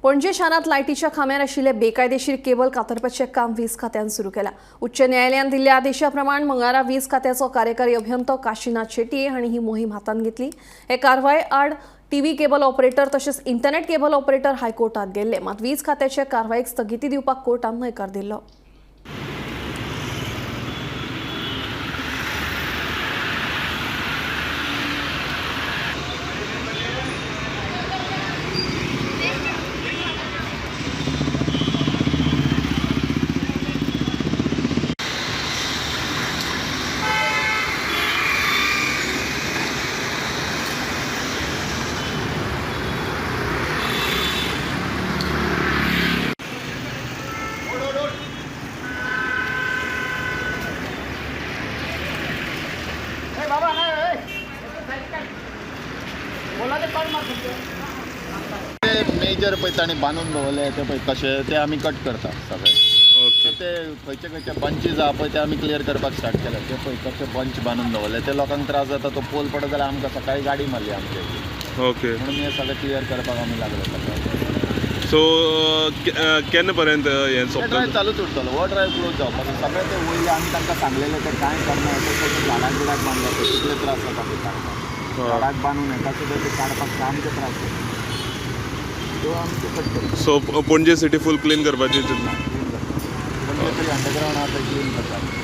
पणजे शारांत लायटीच्या खांब्यार आशिल्ले बेकायदेशीर केबल कातरपाचें काम वीज खात्यान सुरू केलां। उच्च न्यायालयान दिल्ल्या आदेशा प्रमाण मंगळारा वीज खात्याचो कार्यकारी अभियंतो काशीनाथ शेट्ये हांणी ही मोहीम हातांत घेतली। हे कारवाये आड टीव्ही केबल ऑपरेटर तशेंच इंटरनेट केबल ऑपरेटर हायकोर्टात गेल्ले, मात वीज खात्याचे कारवायेक स्थगिती दिवपाक कोर्टान न्हयकार दिल्लो। मेजर पळय ताणें बांदून दवरले ते पळय कशे ते आमी कट करता सगळे। ओके, ते खंयचे खंयचे बंचीज आहा पळय ते आमी क्लियर करपाक स्टार्ट केले। ते पळय कशे बंच बांदून दवरले ते लोकांक त्रास जाता, तो पोल पडत जाल्यार आमकां सकाळी गाडी मारली आमची। ओके। म्हणून हे सगळें क्लियर करपाक आमी लागले सकाळी। सो केन्ना पर्यंत हें ते सोंपतलें? ड्रायव्ह चालूच उरतलो, हो ड्रायव्ह क्लोज जावपाचो। सगळे ते वयले आमी तांकां सांगलेले ते कांय करना, ते झाडाक बिडाक बांदले ते कितले त्रास जाता पळय काडपाक। झाडाक बांदून येता सुद्दां ते काडपाक सामके त्रास जाता, तो आमी ते कट करता। सो पणजे सिटी फूल क्लीन करपाची म्हणजे तरी अंडरग्रावंड आहा ते क्लीन करता।